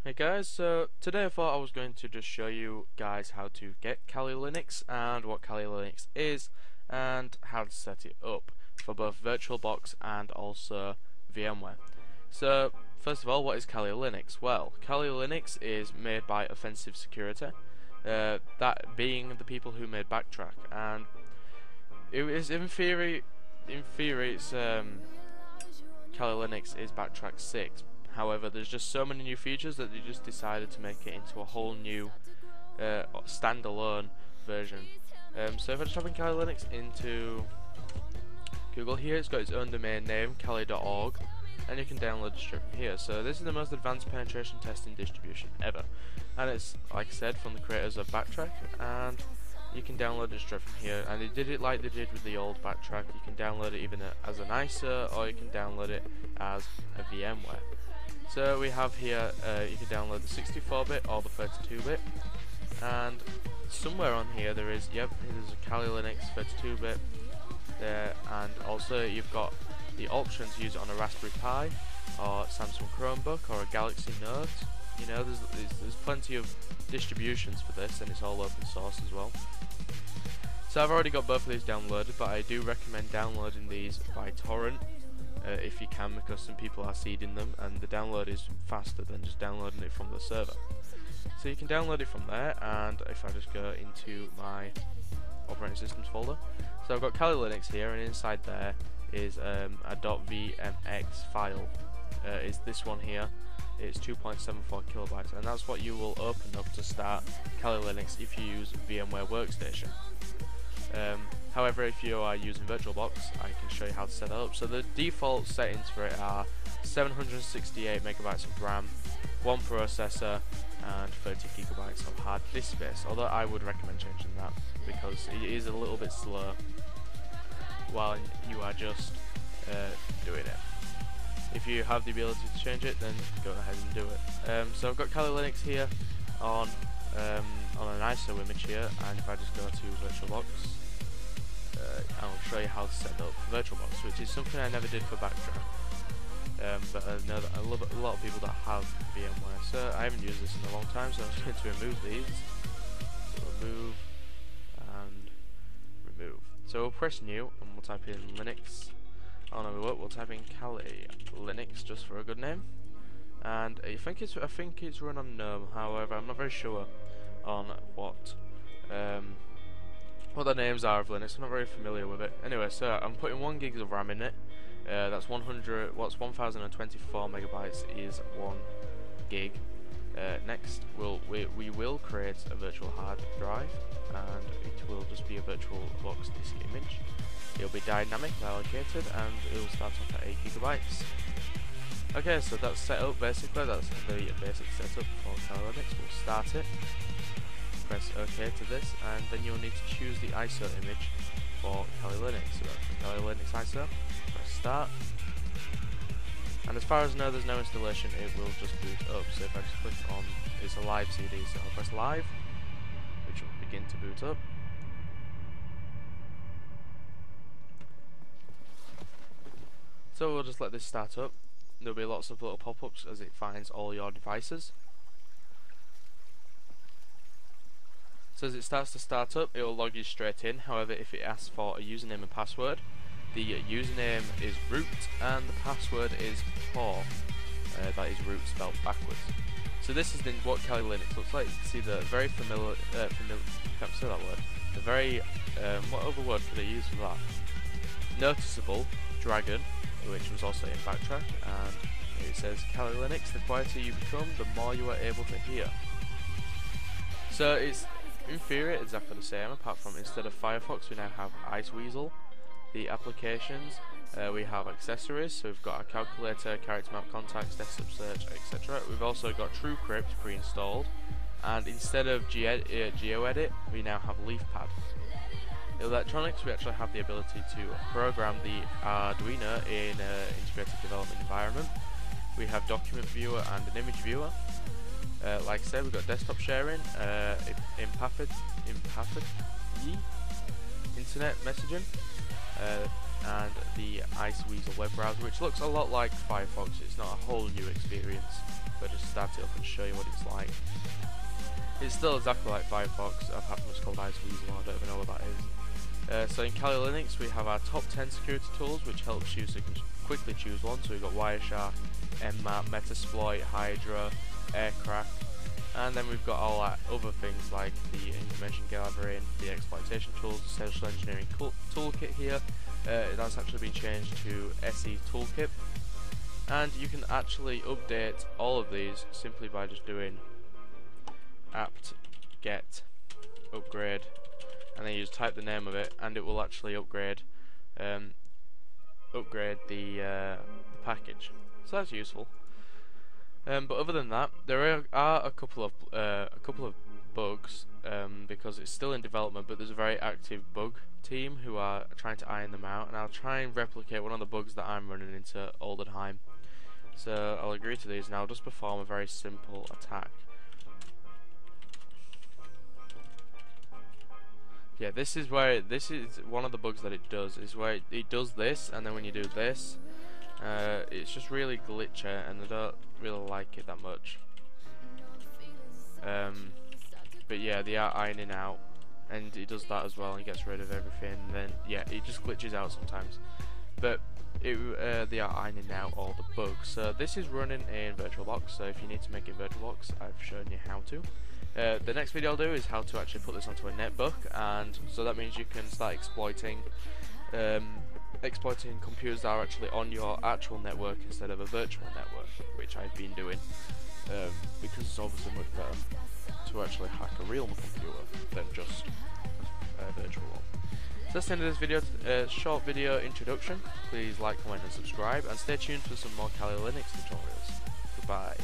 Hey guys, so today I thought I was going to just show you guys how to get Kali Linux and what Kali Linux is and how to set it up for both VirtualBox and also VMware. So first of all, what is Kali Linux? Well, Kali Linux is made by Offensive Security, that being the people who made Backtrack, and it is in theory it's Kali Linux is Backtrack 6. However, there's just so many new features that they just decided to make it into a whole new standalone version. So if I just type in Kali Linux into Google here, it's got its own domain name, kali.org, and you can download it straight from here. So this is the most advanced penetration testing distribution ever, and it's, like I said, from the creators of Backtrack, and you can download it straight from here. And they did it like they did with the old Backtrack. You can download it even as an ISO, or you can download it as a VMware. So we have here, you can download the 64-bit or the 32-bit, and somewhere on here there is, there's a Kali Linux 32-bit there, and also you've got the option to use it on a Raspberry Pi, or Samsung Chromebook, or a Galaxy Note. You know, there's plenty of distributions for this, and it's all open source as well. So I've already got both of these downloaded, but I do recommend downloading these by torrent. If you can, because some people are seeding them and the download is faster than just downloading it from the server. So you can download it from there, and if I just go into my operating systems folder, so I've got Kali Linux here, and inside there is a .vmx file. Is this one here. It's 2.74 kilobytes, and that's what you will open up to start Kali Linux if you use VMware Workstation. However, if you are using VirtualBox, I can show you how to set that up. So the default settings for it are 768 megabytes of RAM, 1 processor, and 30 gigabytes of hard disk space. Although I would recommend changing that because it is a little bit slow while you are just doing it. If you have the ability to change it, then go ahead and do it. So I've got Kali Linux here on an ISO image here, and if I just go to VirtualBox, I'll show you how to set up VirtualBox, which is something I never did for Backtrack. But I know that a lot of people that have VMware, so I haven't used this in a long time, so I'm just going to remove these. So remove and remove. So we'll press new and we'll type in Linux. Oh no, we won't. We'll type in Kali Linux just for a good name. And I think it's run on GNOME. However, I'm not very sure on what the names are of Linux. I'm not very familiar with it. Anyway, so I'm putting 1 gig of RAM in it. That's 1024 megabytes is 1 gig. Next, we will create a virtual hard drive, and it will just be a VirtualBox disk image. It'll be dynamically allocated, and it will start off at 8 gigabytes. Okay, so that's set up basically. That's the basic setup for Kali Linux. We'll start it. Press OK to this, and then you'll need to choose the ISO image for Kali Linux. So that's the Kali Linux ISO. Press start, and as far as I know, there's no installation. It will just boot up. So if I just click on, it's a live CD, so I'll press live, which will begin to boot up. So we'll just let this start up. There'll be lots of little pop-ups as it finds all your devices. So as it starts to start up, it will log you straight in. However, if it asks for a username and password, the username is root and the password is poor. That is root spelled backwards. So this is what Kali Linux looks like. You can see the very familiar, can't say that word. The very, what other word could I use for that? Noticeable dragon, which was also in Backtrack, and it says Kali Linux, the quieter you become, the more you are able to hear. So it's in theory exactly the same, apart from instead of Firefox we now have Iceweasel. The applications, we have accessories, so we've got our calculator, character map, contacts, desktop search, etc. We've also got TrueCrypt pre-installed, and instead of GeoEdit we now have LeafPad. Electronics, we actually have the ability to program the Arduino in an integrated development environment. We have document viewer and an image viewer. Like I said, we've got desktop sharing, internet messaging, and the Iceweasel web browser, which looks a lot like Firefox. It's not a whole new experience. but just start it up and show you what it's like. It's still exactly like Firefox, apart from it's called Iceweasel. I don't even know what that is. So in Kali Linux we have our top 10 security tools, which helps you so you can quickly choose one. So we've got Wireshark, Nmap, Metasploit, Hydra, Aircraft, and then we've got all our other things like the information gathering, the exploitation tools, the social engineering toolkit here. That's actually been changed to SE Toolkit, and you can actually update all of these simply by just doing apt get upgrade, and then you just type the name of it, and it will actually upgrade the package. So that's useful. But other than that, there are a couple of bugs because it's still in development. But there's a very active bug team who are trying to iron them out, and I'll try and replicate one of the bugs that I'm running into all the time. So I'll agree to these, and I'll just perform a very simple attack. Yeah, this is one of the bugs that it does, is where it does this, and then when you do this, it's just really glitchy, and I don't really like it that much. But yeah, they are ironing out, and it does that as well, and gets rid of everything. And then yeah, it just glitches out sometimes. But they are ironing out all the bugs. So this is running in VirtualBox. So if you need to make it in VirtualBox, I've shown you how to. The next video I'll do is how to actually put this onto a netbook, and so that means you can start exploiting computers that are actually on your actual network instead of a virtual network, which I've been doing, because it's obviously much better to actually hack a real computer than just a virtual one. So that's the end of this video, short video introduction. Please like, comment and subscribe, and stay tuned for some more Kali Linux tutorials. Goodbye.